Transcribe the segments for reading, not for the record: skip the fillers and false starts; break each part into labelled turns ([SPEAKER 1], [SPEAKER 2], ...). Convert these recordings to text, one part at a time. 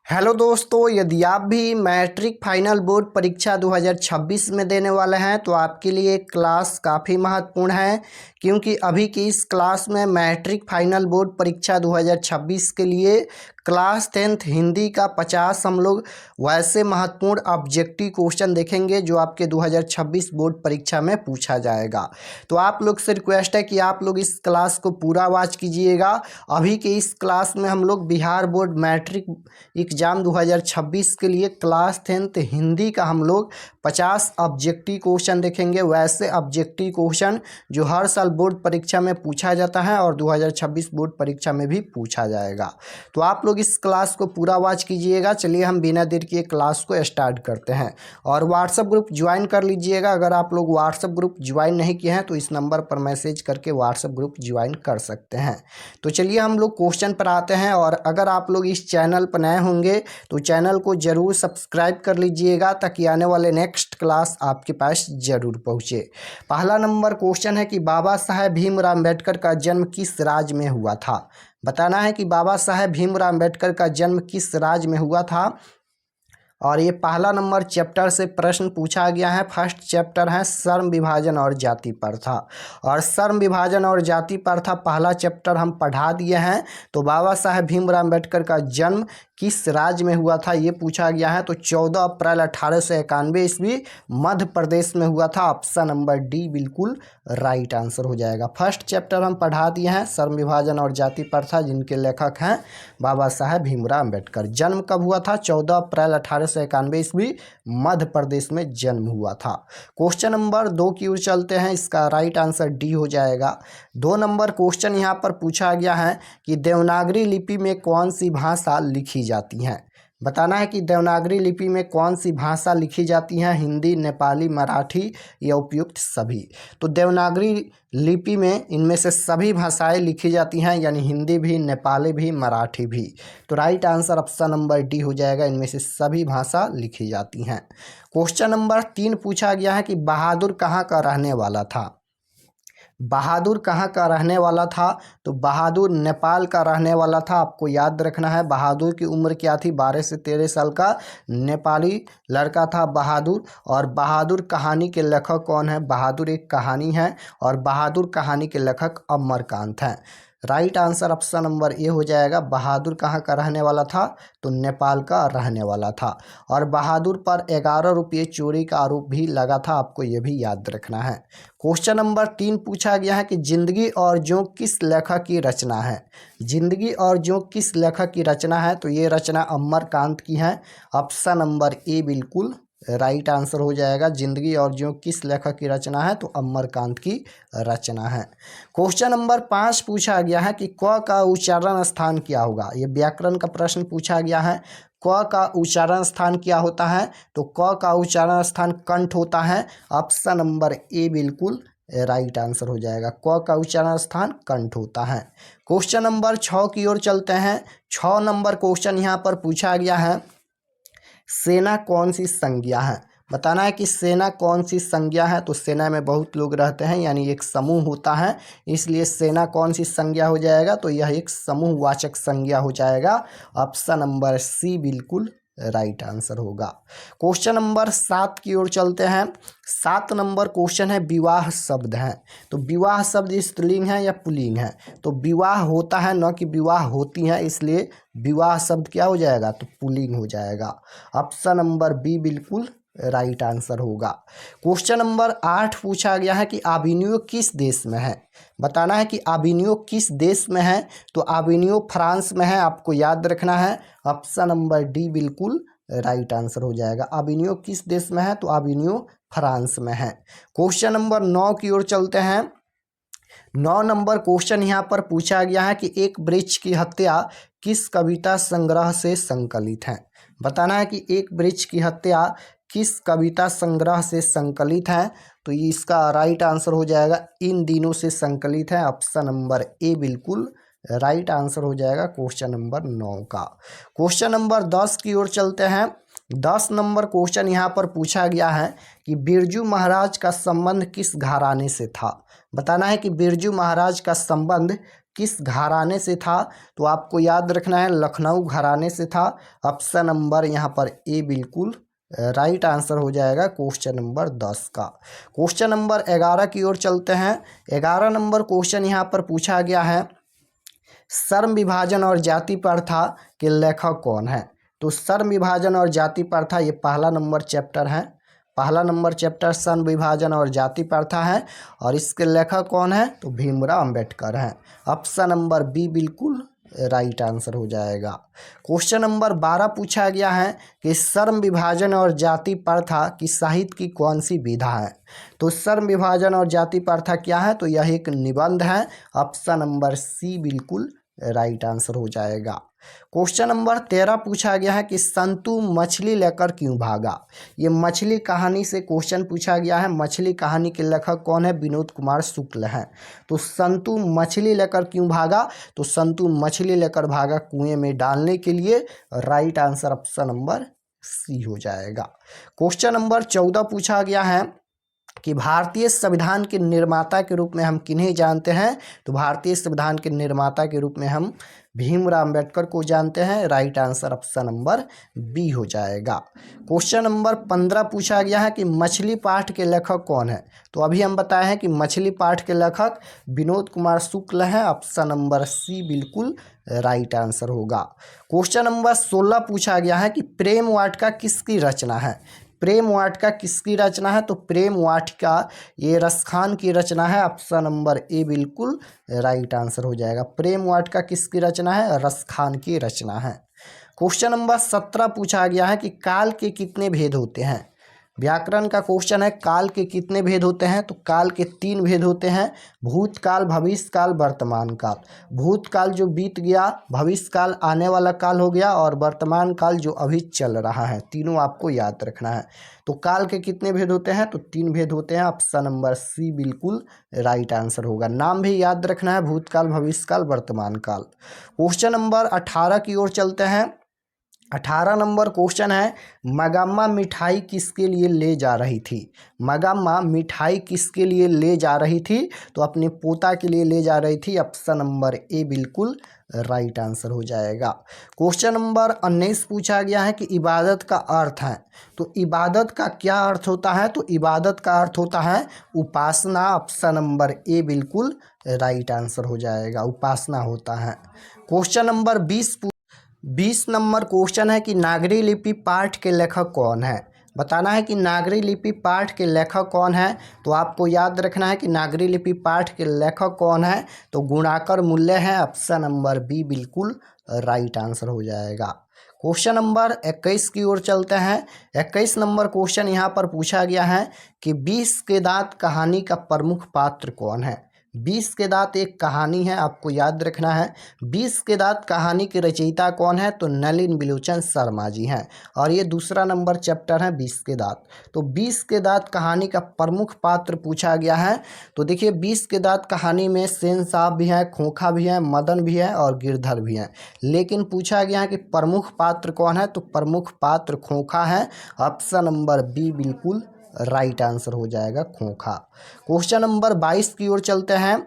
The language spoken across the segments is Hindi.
[SPEAKER 1] हेलो दोस्तों, यदि आप भी मैट्रिक फाइनल बोर्ड परीक्षा 2026 में देने वाले हैं तो आपके लिए क्लास काफ़ी महत्वपूर्ण है, क्योंकि अभी की इस क्लास में मैट्रिक फाइनल बोर्ड परीक्षा 2026 के लिए क्लास 10th हिंदी का 50 हम लोग वैसे महत्वपूर्ण ऑब्जेक्टिव क्वेश्चन देखेंगे जो आपके 2026 बोर्ड परीक्षा में पूछा जाएगा। तो आप लोग से रिक्वेस्ट है कि आप लोग इस क्लास को पूरा वॉच कीजिएगा। अभी के इस क्लास में हम लोग बिहार बोर्ड मैट्रिक एग्ज़ाम 2026 के लिए क्लास 10th हिंदी का हम लोग 50 ऑब्जेक्टिव क्वेश्चन देखेंगे, वैसे ऑब्जेक्टिव क्वेश्चन जो हर साल बोर्ड परीक्षा में पूछा जाता है और 2026 बोर्ड परीक्षा में भी पूछा जाएगा। तो आप लोग इस क्लास को पूरा वॉच कीजिएगा। चलिए हम बिना देर किए क्लास को स्टार्ट करते हैं और व्हाट्सएप ग्रुप ज्वाइन कर लीजिएगा। अगर आप लोग व्हाट्सएप ग्रुप ज्वाइन नहीं किए हैं तो इस नंबर पर मैसेज करके व्हाट्सएप ग्रुप ज्वाइन कर सकते हैं। तो चलिए हम लोग क्वेश्चन पर आते हैं, और अगर आप लोग इस चैनल पर नए होंगे तो चैनल को जरूर सब्सक्राइब कर लीजिएगा ताकि आने वाले नेक्स्ट क्लास आपके पास जरूर पहुँचे। पहला नंबर क्वेश्चन है कि बाबा साहेब भीमराव अम्बेडकर का जन्म किस राज्य में हुआ था। बताना है कि बाबा साहेब भीमराव अम्बेडकर का जन्म किस राज्य में हुआ था। और ये पहला नंबर चैप्टर से प्रश्न पूछा गया है। फर्स्ट चैप्टर है श्रम विभाजन और जाति प्रथा, और श्रम विभाजन और जाति प्रथा पहला चैप्टर हम पढ़ा दिए हैं। तो बाबा साहेब भीमराव अम्बेडकर का जन्म किस राज्य में हुआ था ये पूछा गया है। तो 14 अप्रैल 1891 ईस्वी मध्य प्रदेश में हुआ था। ऑप्शन नंबर डी बिल्कुल राइट आंसर हो जाएगा। फर्स्ट चैप्टर हम पढ़ा दिए हैं श्रम विभाजन और जाति प्रथा, जिनके लेखक हैं बाबा साहेब भीमराव अम्बेडकर। जन्म कब हुआ था? 14 अप्रैल 1891 ईस्वी मध्य प्रदेश में जन्म हुआ था। क्वेश्चन नंबर 2 की ओर चलते हैं। इसका राइट आंसर डी हो जाएगा। 2 नंबर क्वेश्चन यहाँ पर पूछा गया है कि देवनागरी लिपि में कौन सी भाषा लिखी जाती हैं। बताना है कि देवनागरी लिपि में कौन सी भाषा लिखी जाती हैं। हिंदी, नेपाली, मराठी या उपयुक्त सभी। तो देवनागरी लिपि में इनमें से सभी भाषाएं लिखी जाती हैं, यानी हिंदी भी, नेपाली भी, मराठी भी। तो right answer option number D हो जाएगा। इनमें से सभी भाषा लिखी जाती हैं। क्वेश्चन नंबर 3 पूछा गया है कि बहादुर कहाँ का रहने वाला था। बहादुर कहाँ का रहने वाला था? तो बहादुर नेपाल का रहने वाला था। आपको याद रखना है बहादुर की उम्र क्या थी? 12 से 13 साल का नेपाली लड़का था बहादुर। और बहादुर कहानी के लेखक कौन है? बहादुर एक कहानी है और बहादुर कहानी के लेखक अमरकांत हैं। Right answer option number A हो जाएगा। बहादुर कहाँ का रहने वाला था? तो नेपाल का रहने वाला था। और बहादुर पर 11 रुपये चोरी का आरोप भी लगा था। आपको ये भी याद रखना है। क्वेश्चन नंबर 3 पूछा गया है कि जिंदगी और जोंक किस लेखक की रचना है। जिंदगी और जोंक किस लेखक की रचना है? तो ये रचना अमरकांत की है। ऑप्शन नंबर ए बिल्कुल राइट आंसर हो जाएगा। जिंदगी और जोंक किस लेखक की रचना है? तो अमरकांत की रचना है। क्वेश्चन नंबर 5 पूछा गया है कि क का उच्चारण स्थान क्या होगा। ये व्याकरण का प्रश्न पूछा गया है। क का उच्चारण स्थान क्या होता है? तो क का उच्चारण स्थान कंठ होता है। ऑप्शन नंबर ए बिल्कुल राइट आंसर हो जाएगा। क का उच्चारण स्थान कंठ होता है। क्वेश्चन नंबर 6 की ओर चलते हैं। 6 नंबर क्वेश्चन यहाँ पर पूछा गया है, सेना कौन सी संज्ञा है। बताना है कि सेना कौन सी संज्ञा है। तो सेना में बहुत लोग रहते हैं, यानी एक समूह होता है, इसलिए सेना कौन सी संज्ञा हो जाएगा? तो यह एक समूहवाचक संज्ञा हो जाएगा। ऑप्शन नंबर सी बिल्कुल राइट आंसर होगा। क्वेश्चन नंबर 7 की ओर चलते हैं। 7 नंबर क्वेश्चन है विवाह शब्द है। तो विवाह शब्द स्त्रीलिंग है या पुल्लिंग है? तो विवाह होता है, न कि विवाह होती हैं, इसलिए विवाह शब्द क्या हो जाएगा? तो पुल्लिंग हो जाएगा। ऑप्शन नंबर बी बिल्कुल राइट आंसर होगा। क्वेश्चन नंबर 8 पूछा गया है कि आबिनियो किस देश में है। बताना है कि आबिनियो किस देश में है। तो आबिनियो फ्रांस में है। आपको याद रखना है। ऑप्शन नंबर डी बिल्कुल राइट आंसर हो जाएगा। आबिनियो किस देश में है? तो आबिनियो फ्रांस में है। क्वेश्चन नंबर 9 की ओर चलते हैं। 9 नंबर क्वेश्चन यहाँ पर पूछा गया है कि एक वृक्ष की हत्या किस कविता संग्रह से संकलित है। बताना है कि एक वृक्ष की हत्या किस कविता संग्रह से संकलित है। तो इसका राइट आंसर हो जाएगा इन दिनों से संकलित है। ऑप्शन नंबर ए बिल्कुल राइट आंसर हो जाएगा क्वेश्चन नंबर 9 का। क्वेश्चन नंबर 10 की ओर चलते हैं। 10 नंबर क्वेश्चन यहाँ पर पूछा गया है कि बिरजू महाराज का संबंध किस घराने से था। बताना है कि बिरजू महाराज का संबंध किस घराने से था? तो आपको याद रखना है लखनऊ घराने से था। ऑप्शन नंबर यहाँ पर ए बिल्कुल राइट आंसर हो जाएगा क्वेश्चन नंबर 10 का। क्वेश्चन नंबर 11 की ओर चलते हैं। 11 नंबर क्वेश्चन यहाँ पर पूछा गया है, श्रम विभाजन और जाति प्रथा के लेखक कौन है? तो श्रम विभाजन और जाति प्रथा ये पहला नंबर चैप्टर है। पहला नंबर चैप्टर श्रम विभाजन और जाति प्रथा है और इसके लेखक कौन है? तो भीमराव अंबेडकर हैं। ऑप्शन नंबर बी बिल्कुल राइट आंसर हो जाएगा। क्वेश्चन नंबर 12 पूछा गया है कि श्रम विभाजन और जाति प्रथा की साहित्य की कौन सी विधा है? तो श्रम विभाजन और जाति प्रथा क्या है? तो यह एक निबंध है। ऑप्शन नंबर सी बिल्कुल राइट आंसर हो जाएगा। क्वेश्चन नंबर 13 पूछा गया है कि संतू मछली लेकर क्यों भागा? ये मछली कहानी से क्वेश्चन पूछा गया है। मछली कहानी के लेखक कौन है? विनोद कुमार शुक्ल हैं। तो संतू मछली लेकर क्यों भागा? तो संतू मछली लेकर भागा कुएं में डालने के लिए। Right answer option number C हो जाएगा। क्वेश्चन नंबर 14 पूछा गया है कि भारतीय संविधान के निर्माता के रूप में हम किन्हें जानते हैं? तो भारतीय संविधान के निर्माता के रूप में हम भीमराव अंबेडकर को जानते हैं। Right answer option number B हो जाएगा। क्वेश्चन नंबर 15 पूछा गया है कि मछली पाठ के लेखक कौन है? तो अभी हम बताए हैं कि मछली पाठ के लेखक विनोद कुमार शुक्ल हैं। ऑप्शन नंबर सी बिल्कुल राइट आंसर होगा। क्वेश्चन नंबर 16 पूछा गया है कि प्रेम वाटिका किसकी रचना है? प्रेम वाटिका किसकी रचना है? तो प्रेम वाटिका ये रसखान की रचना है। ऑप्शन नंबर ए बिल्कुल राइट आंसर हो जाएगा। प्रेम वाटिका किसकी रचना है? रसखान की रचना है। क्वेश्चन नंबर 17 पूछा गया है कि काल के कितने भेद होते हैं? व्याकरण का क्वेश्चन है, काल के कितने भेद होते हैं? तो काल के 3 भेद होते हैं, भूतकाल, भविष्यकाल, वर्तमान काल। भूतकाल जो बीत गया, भविष्यकाल आने वाला काल हो गया और वर्तमान काल जो अभी चल रहा है। तीनों आपको याद रखना है। तो काल के कितने भेद होते हैं? तो 3 भेद होते हैं। ऑप्शन नंबर सी बिल्कुल राइट आंसर होगा। नाम भी याद रखना है, भूतकाल, भविष्यकाल, वर्तमान काल। क्वेश्चन नंबर 18 की ओर चलते हैं। 18 नंबर क्वेश्चन है, मगम्मा मिठाई किसके लिए ले जा रही थी? मगम्मा मिठाई किसके लिए ले जा रही थी? तो अपने पोता के लिए ले जा रही थी। ऑप्शन नंबर ए बिल्कुल राइट आंसर हो जाएगा। क्वेश्चन नंबर 19 पूछा गया है कि इबादत का अर्थ है। तो इबादत का क्या अर्थ होता है? तो इबादत का अर्थ होता है उपासना। ऑप्शन नंबर ए बिल्कुल राइट आंसर हो जाएगा, उपासना होता है। क्वेश्चन नंबर 20 नंबर क्वेश्चन है कि नागरी लिपि पाठ के लेखक कौन है? बताना है कि नागरी लिपि पाठ के लेखक कौन है। तो आपको याद रखना है कि नागरी लिपि पाठ के लेखक कौन है? तो गुणाकर मूल्य है। ऑप्शन नंबर बी बिल्कुल राइट आंसर हो जाएगा। क्वेश्चन नंबर 21 की ओर चलते हैं। 21 नंबर क्वेश्चन यहाँ पर पूछा गया है कि 20 के दांत कहानी का प्रमुख पात्र कौन है? 20 के दांत एक कहानी है, आपको याद रखना है। 20 के दांत कहानी के रचयिता कौन है? तो नलिन बिलोचन शर्मा जी हैं और ये दूसरा नंबर चैप्टर है 20 के दांत। तो 20 के दांत कहानी का प्रमुख पात्र पूछा गया है। तो देखिए 20 के दांत कहानी में सेन साहब भी हैं, खोखा भी हैं, मदन भी है और गिरधर भी हैं, लेकिन पूछा गया है कि प्रमुख पात्र कौन है? तो प्रमुख पात्र खोखा है। ऑप्शन नंबर बी बिल्कुल राइट आंसर हो जाएगा, खोखा। क्वेश्चन नंबर 22 की ओर चलते हैं।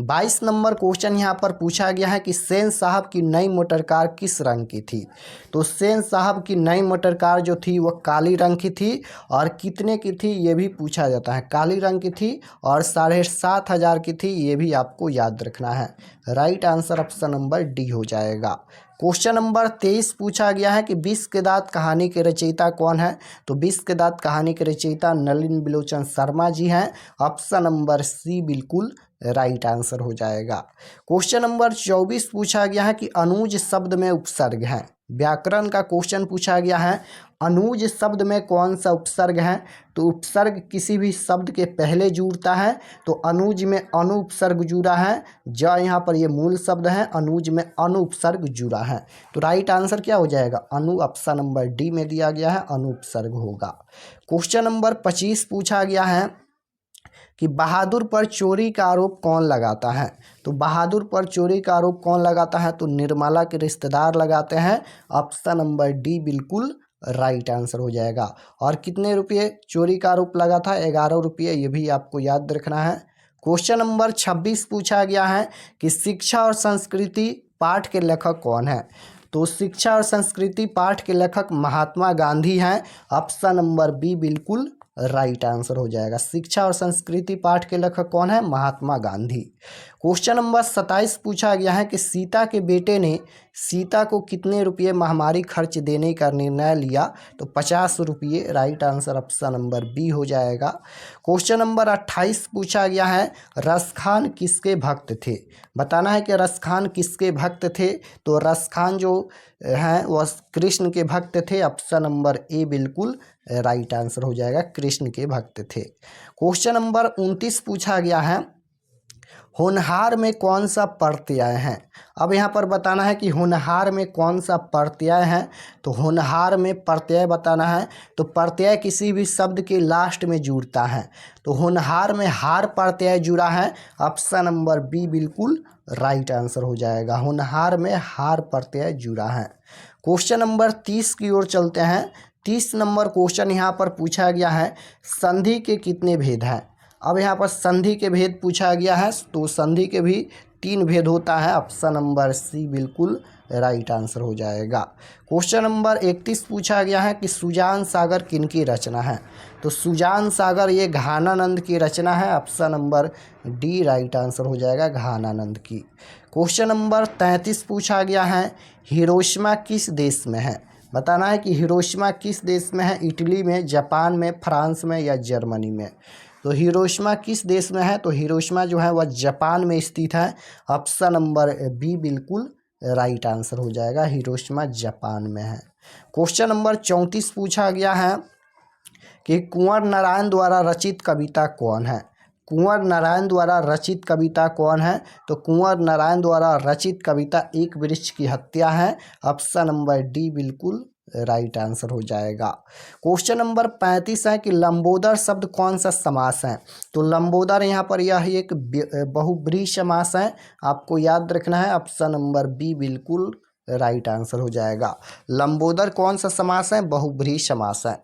[SPEAKER 1] 22 नंबर क्वेश्चन यहाँ पर पूछा गया है कि सेन साहब की नई मोटर कार किस रंग की थी? तो सेन साहब की नई मोटर कार जो थी वह काली रंग की थी और कितने की थी ये भी पूछा जाता है। काली रंग की थी और 7,500 की थी, ये भी आपको याद रखना है। Right answer option number D हो जाएगा। क्वेश्चन नंबर 23 पूछा गया है कि 20 के दांत कहानी के रचयिता कौन है? तो 20 के दांत कहानी के रचयिता नलिन बिलोचन शर्मा जी हैं। ऑप्शन नंबर सी बिल्कुल राइट आंसर हो जाएगा। क्वेश्चन नंबर 24 पूछा गया है कि अनुज शब्द में उपसर्ग है। व्याकरण का क्वेश्चन पूछा गया है, अनुज शब्द में कौन सा उपसर्ग है? तो उपसर्ग किसी भी शब्द के पहले जुड़ता है, तो अनुज में अनु उपसर्ग जुड़ा है। ज यहाँ पर ये मूल शब्द है, अनुज में अनु उपसर्ग जुड़ा है। तो राइट आंसर क्या हो जाएगा? अनु। ऑप्शन नंबर डी में दिया गया है, अनु उपसर्ग होगा। क्वेश्चन नंबर 25 पूछा गया है कि बहादुर पर चोरी का आरोप कौन लगाता है? तो बहादुर पर चोरी का आरोप कौन लगाता है? तो निर्मला के रिश्तेदार लगाते हैं। ऑप्शन नंबर डी बिल्कुल राइट आंसर हो जाएगा। और कितने रुपये चोरी का आरोप लगा था? 11 रुपये, ये भी आपको याद रखना है। क्वेश्चन नंबर 26 पूछा गया है कि शिक्षा और संस्कृति पाठ के लेखक कौन है। तो शिक्षा और संस्कृति पाठ के लेखक महात्मा गांधी हैं। ऑप्शन नंबर बी बिल्कुल राइट आंसर हो जाएगा। शिक्षा और संस्कृति पाठ के लेखक कौन है? महात्मा गांधी। क्वेश्चन नंबर 27 पूछा गया है कि सीता के बेटे ने सीता को कितने रुपये महामारी खर्च देने का निर्णय लिया। तो 50 रुपये right answer option number B हो जाएगा। क्वेश्चन नंबर 28 पूछा गया है रसखान किसके भक्त थे। बताना है कि रसखान किसके भक्त थे। तो रसखान जो हैं वह कृष्ण के भक्त थे। ऑप्शन नंबर ए बिल्कुल राइट आंसर हो जाएगा, कृष्ण के भक्त थे। क्वेश्चन नंबर 29 पूछा गया है होनहार में कौन सा प्रत्यय है। अब यहाँ पर बताना है कि होनहार में कौन सा प्रत्यय है। तो होनहार में प्रत्यय बताना है। तो प्रत्यय किसी भी शब्द के लास्ट में जुड़ता है। तो होनहार में हार प्रत्यय जुड़ा है। ऑप्शन नंबर बी बिल्कुल राइट आंसर हो जाएगा। होनहार में हार प्रत्यय जुड़ा है। क्वेश्चन नंबर 30 की ओर चलते हैं। 30 नंबर क्वेश्चन यहाँ पर पूछा गया है संधि के कितने भेद हैं। अब यहाँ पर संधि के भेद पूछा गया है। तो संधि के भी 3 भेद होता है। ऑप्शन नंबर सी बिल्कुल राइट आंसर हो जाएगा। क्वेश्चन नंबर 31 पूछा गया है कि सुजान सागर किनकी रचना है। तो सुजान सागर ये घानानंद की रचना है। Option number D right answer हो जाएगा, घानानंद की। क्वेश्चन नंबर 33 पूछा गया है हिरोशिमा किस देश में है। बताना है कि हिरोशिमा किस देश में है। इटली में, जापान में, फ्रांस में या जर्मनी में। तो हिरोशिमा किस देश में है। तो हिरोशिमा जो है वह जापान में स्थित है। ऑप्शन नंबर बी बिल्कुल राइट आंसर हो जाएगा, हिरोशिमा जापान में है। क्वेश्चन नंबर 34 पूछा गया है कि कुंवर नारायण द्वारा रचित कविता कौन है। कुंवर नारायण द्वारा रचित कविता कौन है। तो कुंवर नारायण द्वारा रचित कविता एक वृक्ष की हत्या है। ऑप्शन नंबर डी बिल्कुल राइट आंसर हो जाएगा। क्वेश्चन नंबर 35 है कि लंबोदर शब्द कौन सा समास है। तो लंबोदर यहाँ पर यह एक बहुब्रीहि समास है, आपको याद रखना है। ऑप्शन नंबर बी बिल्कुल राइट आंसर हो जाएगा। लंबोदर कौन सा समास है? बहुब्रीहि समास है।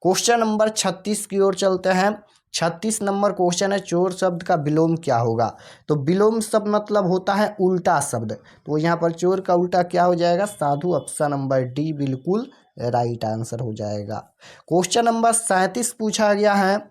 [SPEAKER 1] क्वेश्चन नंबर 36 की ओर चलते हैं। 36 नंबर क्वेश्चन है चोर शब्द का विलोम क्या होगा। तो विलोम शब्द मतलब होता है उल्टा शब्द। तो यहाँ पर चोर का उल्टा क्या हो जाएगा? साधु। ऑप्शन नंबर डी बिल्कुल राइट आंसर हो जाएगा। क्वेश्चन नंबर 37 पूछा गया है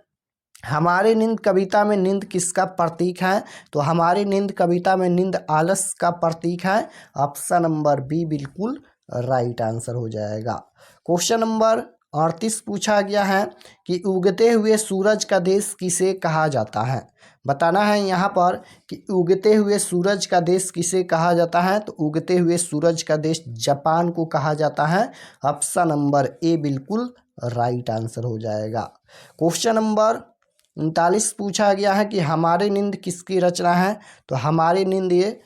[SPEAKER 1] हमारी नींद कविता में नींद किसका प्रतीक है। तो हमारी नींद कविता में नींद आलस का प्रतीक है। ऑप्शन नंबर बी बिल्कुल राइट आंसर हो जाएगा। क्वेश्चन नंबर 38 पूछा गया है कि उगते हुए सूरज का देश किसे कहा जाता है। बताना है यहाँ पर कि उगते हुए सूरज का देश किसे कहा जाता है। तो उगते हुए सूरज का देश जापान को कहा जाता है। ऑप्शन नंबर ए बिल्कुल राइट आंसर हो जाएगा। क्वेश्चन नंबर 39 पूछा गया है कि हमारी नींद किसकी रचना है। तो हमारी नींद ये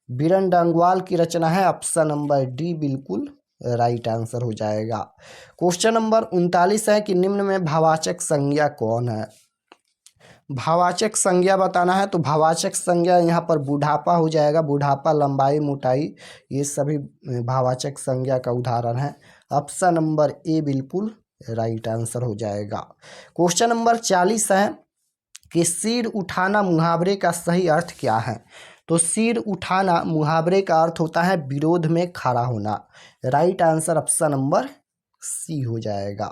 [SPEAKER 1] बीरन डंगवाल की रचना है। ऑप्शन नंबर डी बिल्कुल राइट आंसर हो जाएगा। क्वेश्चन नंबर 39 है कि निम्न में भावाचक संज्ञा कौन है। भावाचक संज्ञा बताना है। तो भावाचक संज्ञा यहाँ पर बुढ़ापा हो जाएगा। बुढ़ापा, लंबाई, मोटाई, ये सभी भावाचक संज्ञा का उदाहरण है। ऑप्शन नंबर ए बिल्कुल राइट आंसर हो जाएगा। क्वेश्चन नंबर 40 है कि सिर उठाना मुहावरे का सही अर्थ क्या है। तो सिर उठाना मुहावरे का अर्थ होता है विरोध में खड़ा होना। Right answer option number C हो जाएगा।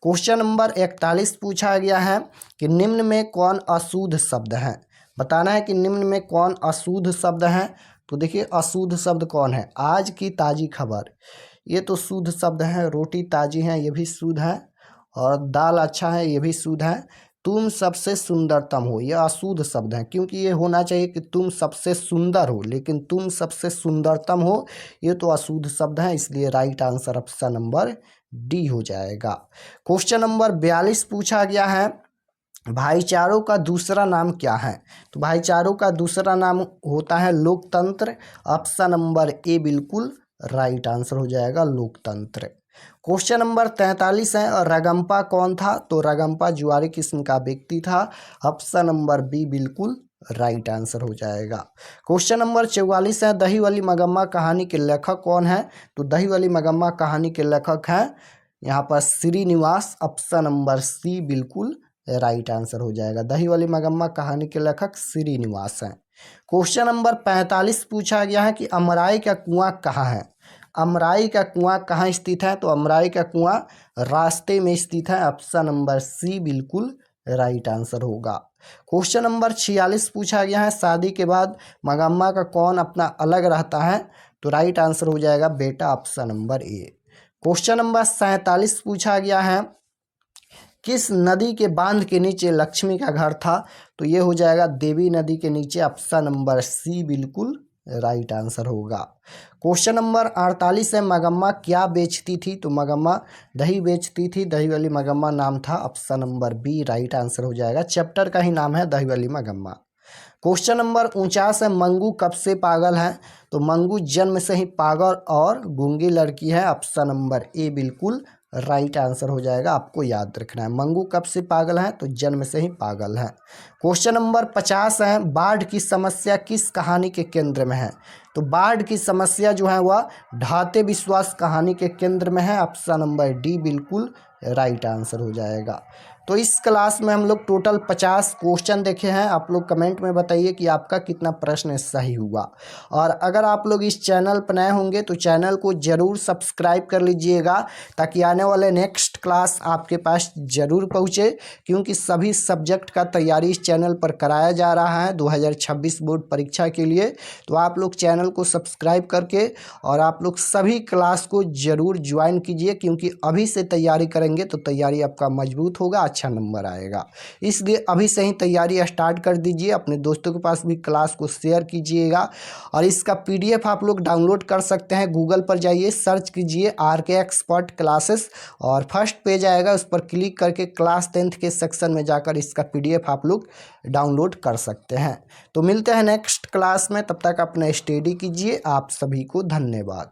[SPEAKER 1] क्वेश्चन नंबर 41 पूछा गया है कि निम्न में कौन अशुद्ध शब्द है। बताना है कि निम्न में कौन अशुद्ध शब्द है। तो देखिए अशुद्ध शब्द कौन है। आज की ताज़ी खबर, ये तो शुद्ध शब्द है। रोटी ताज़ी है, ये भी शुद्ध है। और दाल अच्छा है, ये भी शुद्ध है। तुम सबसे सुंदरतम हो, यह अशुद्ध शब्द है, क्योंकि ये होना चाहिए कि तुम सबसे सुंदर हो, लेकिन तुम सबसे सुंदरतम हो, ये तो अशुद्ध शब्द है। इसलिए right answer option number D हो जाएगा। क्वेश्चन नंबर 42 पूछा गया है भाईचारों का दूसरा नाम क्या है। तो भाईचारों का दूसरा नाम होता है लोकतंत्र। ऑप्शन नंबर ए बिल्कुल राइट आंसर हो जाएगा, लोकतंत्र। क्वेश्चन नंबर 43 है और रगम्पा कौन था। तो रगम्पा जुआरी किस्म का व्यक्ति था। ऑप्शन नंबर बी बिल्कुल राइट आंसर हो जाएगा। क्वेश्चन नंबर 44 है दही वाली मगम्मा कहानी के लेखक कौन है। तो दही वाली मगम्मा कहानी के लेखक हैं यहाँ पर श्रीनिवास। ऑप्शन नंबर सी बिल्कुल राइट आंसर हो जाएगा। दही वाली मगम्मा कहानी के लेखक श्रीनिवास हैं। क्वेश्चन नंबर 45 पूछा गया है कि अमराई का कुआं कहाँ है। अमराई का कुआं कहाँ स्थित है, तो अमराई का कुआं रास्ते में स्थित है। ऑप्शन नंबर सी बिल्कुल राइट आंसर होगा। क्वेश्चन नंबर 46 पूछा गया है शादी के बाद मगम्मा का कौन अपना अलग रहता है, तो राइट आंसर हो जाएगा बेटा option number A. Question number 47 पूछा गया है किस नदी के बांध के नीचे लक्ष्मी का घर था, तो ये हो जाएगा देवी नदी के नीचे। ऑप्शन नंबर सी बिल्कुल राइट आंसर होगा। क्वेश्चन नंबर 48 है मगम्मा क्या बेचती थी, तो मगम्मा दही बेचती थी। दही वाली मगम्मा नाम था। Option number B right answer हो जाएगा। चैप्टर का ही नाम है दही वाली मगम्मा। क्वेश्चन नंबर 49 है मंगू कब से पागल है, तो मंगू जन्म से ही पागल और गूंगी लड़की है। ऑप्शन नंबर ए बिल्कुल राइट आंसर हो जाएगा। आपको याद रखना है मंगू कब से पागल है, तो जन्म से ही पागल है। क्वेश्चन नंबर 50 है बाढ़ की समस्या किस कहानी के केंद्र में है, तो बाढ़ की समस्या जो है वह ढाते विश्वास कहानी के केंद्र में है। ऑप्शन नंबर डी बिल्कुल राइट आंसर हो जाएगा। तो इस क्लास में हम लोग टोटल 50 क्वेश्चन देखे हैं। आप लोग कमेंट में बताइए कि आपका कितना प्रश्न सही हुआ। और अगर आप लोग इस चैनल पर नए होंगे तो चैनल को ज़रूर सब्सक्राइब कर लीजिएगा ताकि आने वाले नेक्स्ट क्लास आपके पास ज़रूर पहुँचे, क्योंकि सभी सब्जेक्ट का तैयारी इस चैनल पर कराया जा रहा है 2026 बोर्ड परीक्षा के लिए। तो आप लोग चैनल को सब्सक्राइब करके और आप लोग सभी क्लास को ज़रूर ज्वाइन कीजिए, क्योंकि अभी से तैयारी करेंगे तो तैयारी आपका मजबूत होगा, अच्छा नंबर आएगा। इसलिए अभी से ही तैयारी स्टार्ट कर दीजिए। अपने दोस्तों के पास भी क्लास को शेयर कीजिएगा। और इसका PDF आप लोग डाउनलोड कर सकते हैं। गूगल पर जाइए, सर्च कीजिए RK एक्सपर्ट क्लासेस और फर्स्ट पेज आएगा, उस पर क्लिक करके क्लास 10th के सेक्शन में जाकर इसका PDF आप लोग डाउनलोड कर सकते हैं। तो मिलते हैं नेक्स्ट क्लास में, तब तक अपना स्टडी कीजिए। आप सभी को धन्यवाद।